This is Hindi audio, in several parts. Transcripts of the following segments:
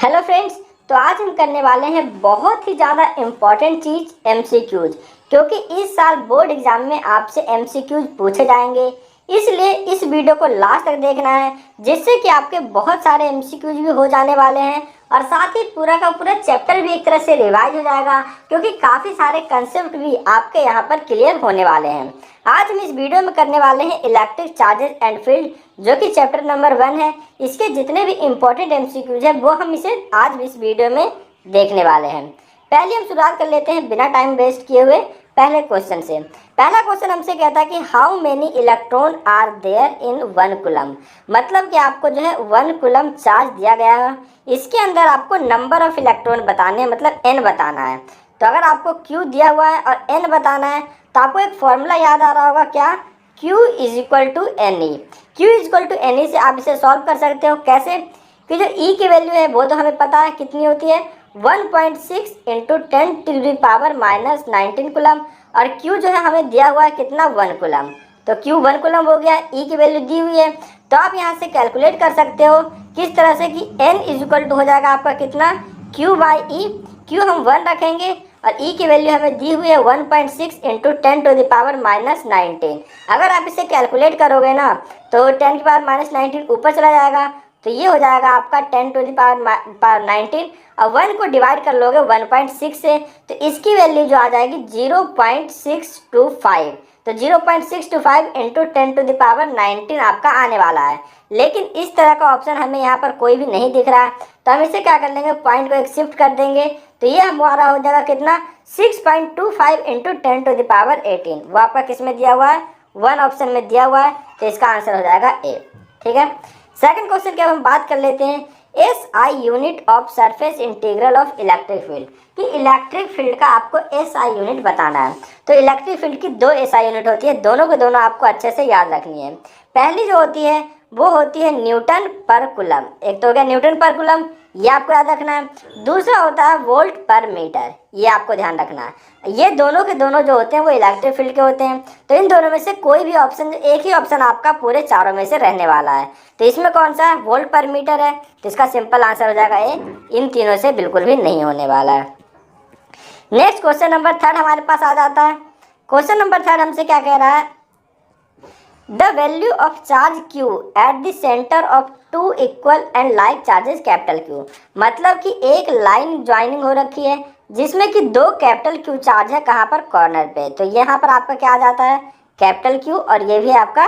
Hello friends. तो आज हम करने वाले हैं बहुत ही ज़्यादा इम्पॉर्टेंट चीज़ एमसीक्यूज, क्योंकि इस साल बोर्ड एग्जाम में आपसे एमसीक्यूज पूछे जाएंगे। इसलिए इस वीडियो को लास्ट तक देखना है, जिससे कि आपके बहुत सारे एमसीक्यूज भी हो जाने वाले हैं और साथ ही पूरा का पूरा चैप्टर भी एक तरह से रिवाइज हो जाएगा, क्योंकि काफ़ी सारे कंसेप्ट भी आपके यहाँ पर क्लियर होने वाले हैं। आज हम इस वीडियो में करने वाले हैं इलेक्ट्रिक चार्जेस एंड फील्ड, जो कि चैप्टर नंबर 1 है। इसके जितने भी इंपॉर्टेंट एमसीक्यूज है वो हम इसे आज इस वीडियो में देखने वाले हैं। पहले हम शुरुआत कर लेते हैं बिना टाइम वेस्ट किए हुए पहले क्वेश्चन से। पहला क्वेश्चन हमसे कहता है कि how many electron are there in 1 coulomb. मतलब कि आपको जो है 1 कूलम चार्ज दिया गया है, इसके अंदर आपको नंबर ऑफ इलेक्ट्रॉन बताने हैं, मतलब n बताना है। तो अगर आपको q दिया हुआ है और n बताना है तो आपको एक फॉर्मूला याद आ रहा होगा, क्या? q is equal to N E. q is equal to N E से आप इसे सॉल्व कर सकते हो। कैसे? कि जो e की वैल्यू है वो तो हमें पता है कितनी होती है, 1.6 इंटू 10⁻⁻19 कूलम, और q जो है हमें दिया हुआ है कितना, 1 कूलम। तो q 1 कूलम हो गया, e की वैल्यू दी हुई है। तो आप यहाँ से कैलकुलेट कर सकते हो किस तरह से कि n इज इक्वल टू हो जाएगा आपका कितना, q बाई ई। q हम 1 रखेंगे और e की वैल्यू हमें दी हुई है 1.6 इंटू 10⁻⁻19। अगर आप इसे कैलकुलेट करोगे ना तो 10⁻⁻19 ऊपर चला जाएगा, तो ये हो जाएगा आपका 10⁻⁻19, और 1 को डिवाइड कर लोगे 1.6 से तो इसकी वैल्यू जो आ जाएगी 0.625। तो 0.625 इंटू 10⁻19 आपका आने वाला है। लेकिन इस तरह का ऑप्शन हमें यहाँ पर कोई भी नहीं दिख रहा है, तो हम इसे क्या कर लेंगे, पॉइंट को एक शिफ्ट कर देंगे, तो ये हमारा हो जाएगा कितना, 6.25 इंटू 10⁻18। वो आपका किस में दिया हुआ है, 1 ऑप्शन में दिया हुआ है, तो इसका आंसर हो जाएगा ए। ठीक है। सेकंड क्वेश्चन की अब हम बात कर लेते हैं, S I unit of surface integral of electric field, कि इलेक्ट्रिक फील्ड का आपको एस आई यूनिट बताना है। तो इलेक्ट्रिक फील्ड की 2 एस आई यूनिट होती है, दोनों के दोनों आपको अच्छे से याद रखनी है। पहली जो होती है वो होती है न्यूटन पर कूलम, एक तो हो गया न्यूटन पर कूलम, ये आपको याद रखना है। दूसरा होता है वोल्ट पर मीटर, ये आपको ध्यान रखना है। ये दोनों के दोनों जो होते हैं वो इलेक्ट्रिक फील्ड के होते हैं। तो इन दोनों में से कोई भी ऑप्शन, एक ही ऑप्शन आपका पूरे चारों में से रहने वाला है। तो इसमें कौन सा है, वोल्ट पर मीटर है, तो इसका सिंपल आंसर हो जाएगा ए। इन तीनों से बिल्कुल भी नहीं होने वाला है। नेक्स्ट क्वेश्चन नंबर 3 हमारे पास आ जाता है। क्वेश्चन नंबर 3 हमसे क्या कह रहा है, the value of charge Q at the centre of 2 equal and like charges capital Q। मतलब कि एक लाइन ज्वाइनिंग हो रखी है जिसमें कि 2 कैपिटल Q चार्ज है, कहाँ पर, कॉर्नर पे। तो यहाँ पर आपका क्या आ जाता है, कैपिटल Q, और ये भी आपका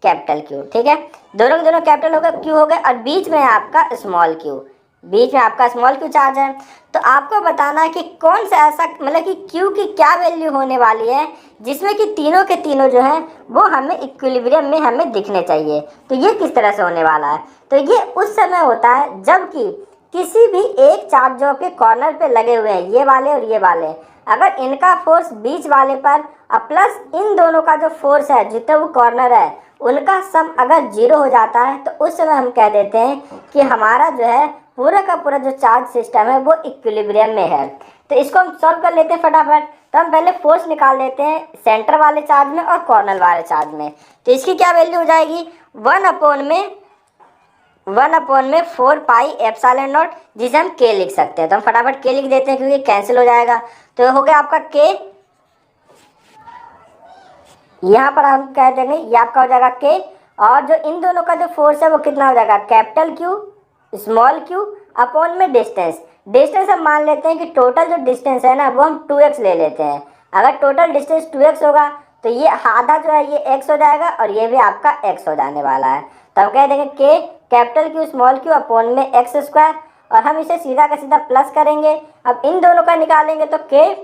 कैपिटल Q। ठीक है, दोनों के दोनों कैपिटल हो गए, Q हो गए, और बीच में आपका स्मॉल q, बीच में आपका स्मॉल q चार्ज है। तो आपको बताना है कि कौन सा ऐसा, मतलब कि Q की क्या वैल्यू होने वाली है जिसमें कि तीनों के तीनों जो हैं वो हमें इक्विलिब्रियम में हमें दिखने चाहिए। तो ये किस तरह से होने वाला है, तो ये उस समय होता है जबकि किसी भी एक चार्ज जो के कॉर्नर पे लगे हुए हैं, ये वाले और ये वाले, अगर इनका फोर्स बीच वाले पर और प्लस इन दोनों का जो फोर्स है जितना वो कॉर्नर है उनका सम अगर 0 हो जाता है, तो उस समय हम कह देते हैं कि हमारा जो है पूरा का पूरा जो चार्ज सिस्टम है वो इक्विलिब्रियम में है। तो इसको हम सॉल्व कर लेते हैं फटाफट। तो हम पहले फोर्स निकाल लेते हैं सेंटर वाले चार्ज में और कॉर्नर वाले चार्ज में। तो इसकी क्या वैल्यू हो जाएगी, 1/में 4 पाई एप्सिलॉन नॉट, जिसे हम k लिख सकते हैं। तो हम फटाफट k लिख देते हैं क्योंकि कैंसिल हो जाएगा। तो हो गया आपका k, यहाँ पर हम कह देंगे ये आपका हो जाएगा k, और जो इन दोनों का जो फोर्स है वो कितना हो जाएगा, capital Q small q upon में डिस्टेंस। डिस्टेंस हम मान लेते हैं कि टोटल जो डिस्टेंस है ना वो हम 2x ले लेते हैं। अगर टोटल डिस्टेंस 2x होगा तो ये आधा जो है ये x हो जाएगा और ये भी आपका x हो जाने वाला है। तो हम कह देंगे k capital Q small q upon में x स्क्वायर, और हम इसे सीधा का सीधा प्लस करेंगे। अब इन दोनों का निकालेंगे तो k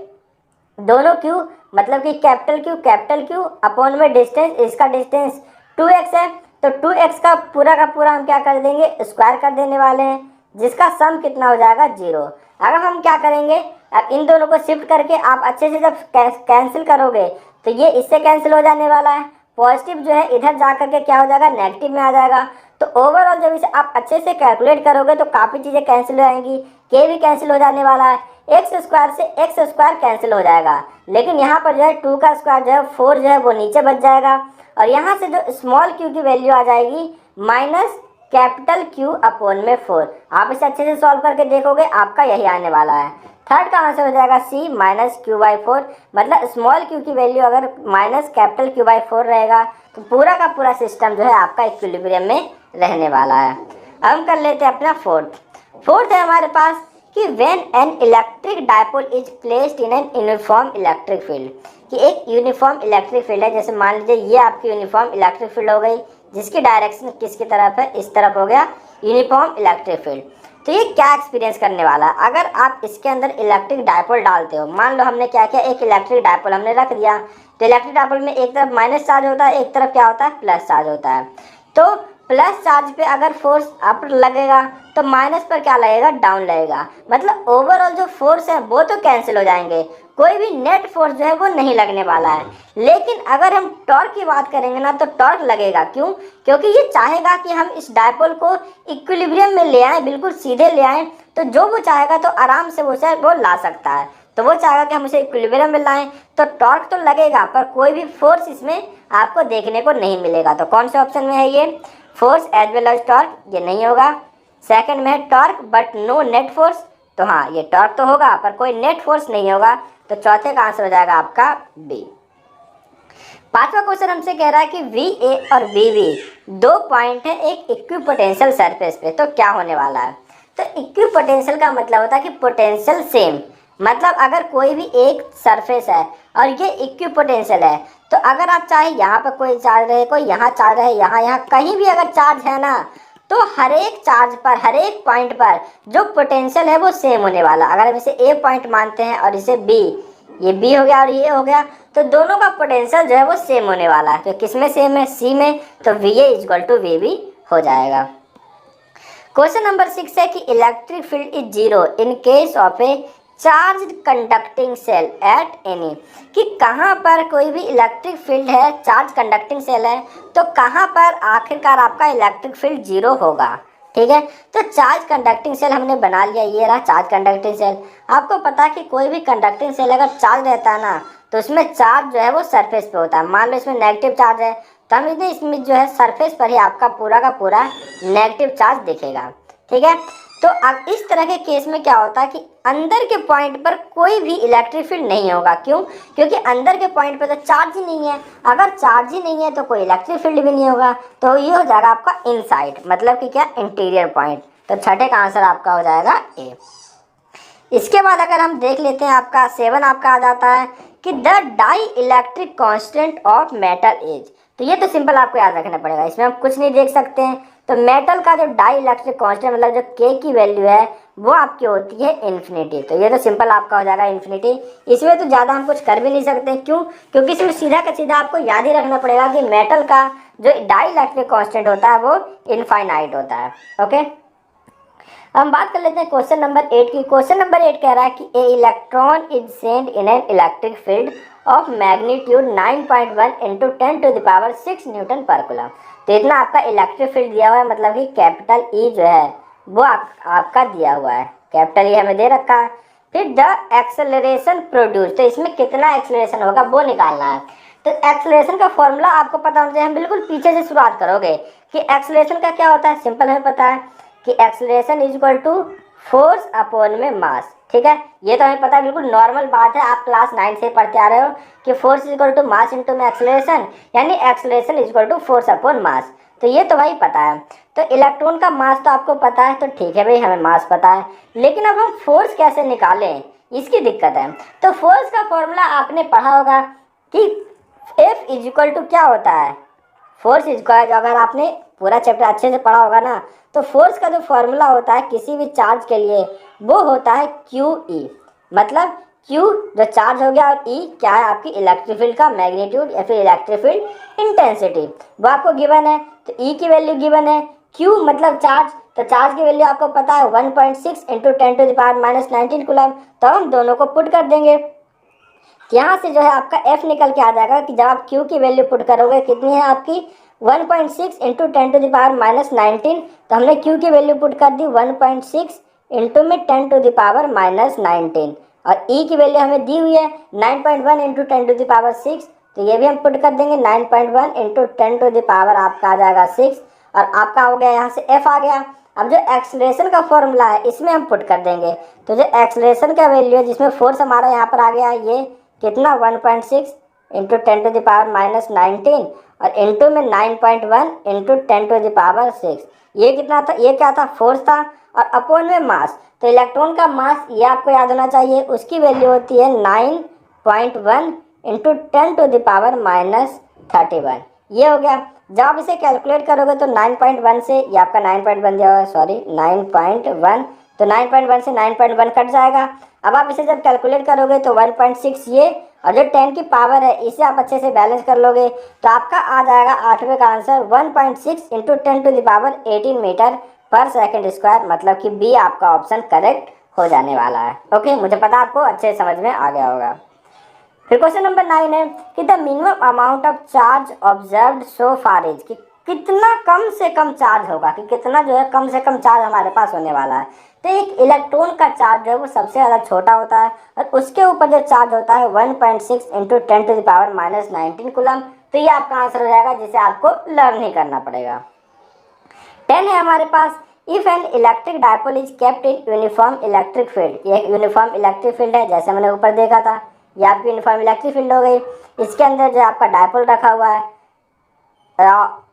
दोनों q, मतलब कि कैपिटल Q अपॉन में डिस्टेंस, इसका डिस्टेंस 2x है, तो 2x का पूरा हम क्या कर देंगे, स्क्वायर कर देने वाले हैं, जिसका सम कितना हो जाएगा 0। अगर हम क्या करेंगे, अब इन दोनों को शिफ्ट करके आप अच्छे से जब कैंसिल करोगे तो ये इससे कैंसिल हो जाने वाला है, पॉजिटिव जो है इधर जा करके क्या हो जाएगा, नेगेटिव में आ जाएगा। तो ओवरऑल जब इसे आप अच्छे से कैलकुलेट करोगे तो काफ़ी चीज़ें कैंसिल हो जाएंगी, के भी कैंसिल हो जाने वाला है, एक्स स्क्वायर से एक्स स्क्वायर कैंसिल हो जाएगा, लेकिन यहाँ पर जो है 2 का स्क्वायर जो है 4 जो है वो नीचे बच जाएगा, और यहाँ से जो स्मॉल q की वैल्यू आ जाएगी कैपिटल Q अपॉन में 4। आप इसे अच्छे से सॉल्व करके देखोगे, आपका यही आने वाला है। थर्ड का आंसर हो जाएगा C माइनस Q/4, मतलब स्मॉल q की वैल्यू अगर माइनस कैपिटल Q/4 रहेगा तो पूरा का पूरा सिस्टम जो है आपका इक्विलिब्रियम में रहने वाला है। अब हम कर लेते हैं अपना फोर्थ है हमारे पास कि when an electric dipole is placed in an uniform electric field, कि एक यूनिफॉर्म इलेक्ट्रिक फील्ड है, जैसे मान लीजिए ये आपकी यूनिफॉर्म इलेक्ट्रिक फील्ड हो गई, जिसकी डायरेक्शन किसकी तरफ है, इस तरफ हो गया यूनिफॉर्म इलेक्ट्रिक फील्ड। तो ये क्या एक्सपीरियंस करने वाला है, अगर आप इसके अंदर इलेक्ट्रिक डायपोल डालते हो, मान लो हमने क्या किया, एक इलेक्ट्रिक डायपोल हमने रख दिया, तो इलेक्ट्रिक डायपोल में एक तरफ माइनस चार्ज होता है, एक तरफ क्या होता है, प्लस चार्ज होता है। तो प्लस चार्ज पे अगर फोर्स अप लगेगा तो माइनस पर क्या लगेगा, डाउन लगेगा, मतलब ओवरऑल जो फोर्स है वो तो कैंसिल हो जाएंगे, कोई भी नेट फोर्स जो है वो नहीं लगने वाला है। लेकिन अगर हम टॉर्क की बात करेंगे ना, तो टॉर्क लगेगा। क्यों? क्योंकि ये चाहेगा कि हम इस डायपोल को इक्विलिब्रियम में ले आए, बिल्कुल सीधे ले आए, तो जो वो चाहेगा तो आराम से वो ला सकता है। तो वो चाहेगा कि हम उसे इक्विलिब्रियम में लाएं, तो टॉर्क तो लगेगा पर कोई भी फोर्स इसमें आपको देखने को नहीं मिलेगा। तो कौन से ऑप्शन में है ये, force as well as torque, ये नहीं होगा। सेकंड में है torque but no net force, तो हाँ ये टॉर्क तो होगा पर कोई नेट फोर्स नहीं होगा। तो चौथे का आंसर हो जाएगा आपका बी। पांचवा क्वेश्चन हमसे कह रहा है कि VA और VB दो पॉइंट है एक इक्विपोटेंशियल सरफेस पे, तो क्या होने वाला है। तो इक्विपोटेंशियल का मतलब होता है कि पोटेंशियल सेम, मतलब अगर कोई भी एक सरफेस है और ये इक्विपोटेंशियल है, तो अगर आप चाहे यहाँ पर कोई चार्ज रहे, कोई यहाँ चार्ज रहे, यहाँ कहीं भी अगर चार्ज है ना, तो हर एक चार्ज पर, हर एक पॉइंट पर जो पोटेंशियल है वो सेम होने वाला। अगर हम इसे A पॉइंट मानते हैं और इसे B, ये B हो गया और ये हो गया, तो दोनों का पोटेंशियल जो है वो सेम होने वाला है। तो किस में सेम है, C में, तो VA इक्वल टू VB हो जाएगा। क्वेश्चन नंबर 6 है कि electric field is 0 in case of a charge conducting shell at any, कि कहाँ पर कोई भी इलेक्ट्रिक फील्ड है, चार्ज कंडक्टिंग सेल है, तो कहाँ पर आखिरकार आपका इलेक्ट्रिक फील्ड 0 होगा। ठीक है, तो चार्ज कंडक्टिंग सेल हमने बना लिया, ये रहा चार्ज कंडक्टिंग सेल। आपको पता है कि कोई भी कंडक्टिंग सेल अगर चार्ज रहता है ना, तो उसमें चार्ज जो है वो सरफेस पे होता है। मान लो इसमें नेगेटिव चार्ज है, तो हम इसमें जो है सरफेस पर ही आपका पूरा का पूरा नेगेटिव चार्ज दिखेगा। ठीक है, तो अब इस तरह के केस में क्या होता है कि अंदर के पॉइंट पर कोई भी इलेक्ट्रिक फील्ड नहीं होगा। क्यों? क्योंकि अंदर के पॉइंट पर तो चार्ज ही नहीं है, अगर चार्ज ही नहीं है तो कोई इलेक्ट्रिक फील्ड भी नहीं होगा। तो ये हो जाएगा आपका इनसाइड, मतलब कि क्या, इंटीरियर पॉइंट। तो छठे का आंसर आपका हो जाएगा ए। इसके बाद अगर हम देख लेते हैं आपका 7 आपका आ जाता है कि the dielectric constant of metal is, तो ये तो सिंपल आपको याद रखना पड़ेगा, इसमें हम कुछ नहीं देख सकते हैं। तो मेटल का जो डाई इलेक्ट्रिक कांस्टेंट, मतलब जो K की वैल्यू है वो आपकी होती है इन्फिनिटी। तो ये तो सिंपल आपका हो जाएगा इन्फिनिटी, इसमें तो ज़्यादा हम कुछ कर भी नहीं सकते। क्यों? क्योंकि इसमें सीधा का सीधा आपको याद ही रखना पड़ेगा कि मेटल का जो डाई इलेक्ट्रिक कांस्टेंट होता है वो इनफाइनाइट होता है। ओके, हम बात कर लेते हैं क्वेश्चन नंबर 8 की। क्वेश्चन नंबर 8 कह रहा है कि a electron is send in an electric field of magnitude 9.1 into 10⁻6 newton per coulomb. तो इतना आपका इलेक्ट्रिक फील्ड दिया हुआ है, मतलब कि कैपिटल E जो है वो आपका दिया हुआ है, कैपिटल E हमें दे रखा है। फिर द एक्सेलरेशन प्रोड्यूस, तो इसमें कितना एक्सेलरेशन होगा वो निकालना है। तो एक्सेलरेशन का फॉर्मूला आपको पता होना चाहिए, हम बिल्कुल पीछे से शुरुआत करोगे कि एक्सेलरेशन का क्या होता है। सिंपल हमें पता है कि acceleration is equal to force upon में मास। ठीक है, ये तो हमें पता है, बिल्कुल नॉर्मल बात है, आप क्लास 9 से पढ़ते आ रहे हो कि force is equal to mass into में एक्सेलरेशन, यानी acceleration is equal to force upon mass. तो ये तो भाई पता है। तो इलेक्ट्रॉन का मास तो आपको पता है, तो ठीक है भाई, हमें मास पता है, लेकिन अब हम फोर्स कैसे निकालें, इसकी दिक्कत है। तो फोर्स का फॉर्मूला आपने पढ़ा होगा कि F इज इक्वल टू क्या होता है, फोर्स इज इक्वल, अगर आपने पूरा चैप्टर अच्छे से पढ़ा होगा ना, तो फोर्स का जो फॉर्मूला होता है किसी भी चार्ज के लिए वो होता है QE, मतलब Q जो चार्ज हो गया और E क्या है, आपकी इलेक्ट्रिक फील्ड का मैग्नीट्यूड या फिर इलेक्ट्रिक फील्ड इंटेंसिटी, वो आपको गिवन है। तो E की वैल्यू गिवन है, Q मतलब चार्ज, तो चार्ज की वैल्यू आपको पता है 1.6 इंटू 10⁻⁻19 कूलम। तो हम दोनों को पुट कर देंगे, यहाँ से जो है आपका F निकल के आ जाएगा कि जब आप Q की वैल्यू पुट करोगे कितनी है आपकी 1.6 इंटू 10⁻⁻19, तो हमने Q की वैल्यू पुट कर दी 1.6 इंटू में 10⁻⁻19, और E की वैल्यू हमें दी हुई है 9.1 इंटू 10⁻6, तो ये भी हम पुट कर देंगे 9.1 इंटू 10 आपका आ जाएगा 6, और आपका हो गया यहाँ से F आ गया। अब जो एक्सलेशन का फॉर्मूला है इसमें हम पुट कर देंगे, तो जो एक्सलेशन का वैल्यू है जिसमें फोर्स हमारा यहाँ पर आ गया ये कितना 1.6 इंटू 10⁻⁻19 और इंटू में 9.1 इंटू 10⁻6। ये कितना था, ये क्या था, फोर्स था, और अपॉन में मास। तो इलेक्ट्रॉन का मास ये आपको याद होना चाहिए, उसकी वैल्यू होती है 9.1 इंटू 10⁻31। ये हो गया। जब आप इसे कैलकुलेट करोगे तो 9.1 से ये आपका 9.1 दिया हुआ है, सॉरी 9.1, तो 9.1 से 9.1 कट जाएगा। अब आप इसे जब कैलकुलेट करोगे तो 1.6 ये और जो 10 की पावर है इसे आप अच्छे से बैलेंस कर लोगे तो आपका आ जाएगा 8वें का आंसर 1.6 इंटू 10⁻18 मीटर पर सेकंड स्क्वायर, मतलब कि बी आपका ऑप्शन करेक्ट हो जाने वाला है। ओके, मुझे पता आपको अच्छे से समझ में आ गया होगा। फिर क्वेश्चन नंबर 9 है कि the minimum amount of charge observed so far is, कि कितना कम से कम चार्ज होगा, कि कितना जो है कम से कम चार्ज हमारे पास होने वाला है। तो एक इलेक्ट्रॉन का चार्ज जो है वो सबसे ज़्यादा छोटा होता है और उसके ऊपर जो चार्ज होता है 1.6 इंटू 10⁻⁻19 कूलम। तो ये आपका आंसर हो जाएगा जिसे आपको लर्न ही करना पड़ेगा। 10 है हमारे पास, if an electric dipole is kept in uniform electric field. ये यूनिफॉर्म इलेक्ट्रिक फील्ड है, जैसे मैंने ऊपर देखा था, ये आपकी यूनिफॉर्म इलेक्ट्रिक फील्ड हो गई। इसके अंदर जो आपका डायपोल रखा हुआ है,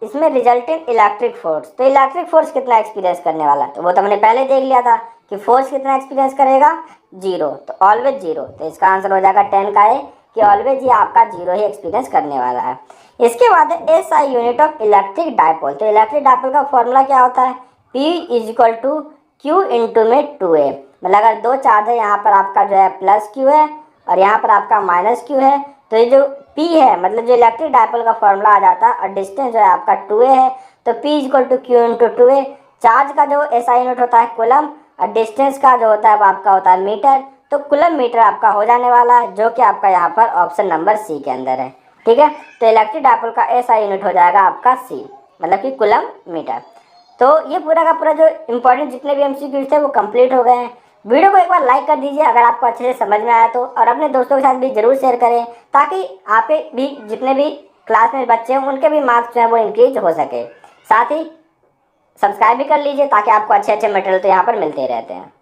इसमें रिजल्टेंट इलेक्ट्रिक फोर्स, तो इलेक्ट्रिक फोर्स कितना एक्सपीरियंस करने वाला है, तो वो तो मैंने पहले देख लिया था कि फोर्स कितना एक्सपीरियंस करेगा, 0, तो ऑलवेज 0। तो इसका आंसर हो जाएगा 10 का है कि ऑलवेज ये आपका 0 ही एक्सपीरियंस करने वाला है। इसके बाद है SI unit of electric dipole. तो इलेक्ट्रिक डायपोल का फॉर्मूला क्या होता है, P is equal to Q into में 2A। मतलब अगर दो चार्ज है, यहाँ पर आपका जो है प्लस Q है और यहाँ पर आपका माइनस Q है, तो ये जो P है मतलब जो इलेक्ट्रिक डायपोल का फॉर्मूला आ जाता है और डिस्टेंस जो है आपका 2A है, तो P is equal to Q into 2A। Charge का जो SI यूनिट होता है कूलम और डिस्टेंस का जो होता है वो आपका होता है मीटर, तो कूलम मीटर आपका हो जाने वाला है, जो कि आपका यहाँ पर ऑप्शन नंबर सी के अंदर है। ठीक है, तो इलेक्ट्रिक डायपोल का SI यूनिट हो जाएगा आपका C, मतलब कि कूलम मीटर। तो ये पूरा का पूरा जो इंपॉर्टेंट जितने भी MCQ थे वो कंप्लीट हो गए हैं। वीडियो को एक बार लाइक कर दीजिए अगर आपको अच्छे से समझ में आया तो, और अपने दोस्तों के साथ भी जरूर शेयर करें ताकि आप भी जितने भी क्लास में बच्चे हैं उनके भी मार्क्स जो है वो इंक्रीज हो सके। साथ ही सब्सक्राइब भी कर लीजिए ताकि आपको अच्छे अच्छे मटेरियल तो यहाँ पर मिलते रहते हैं।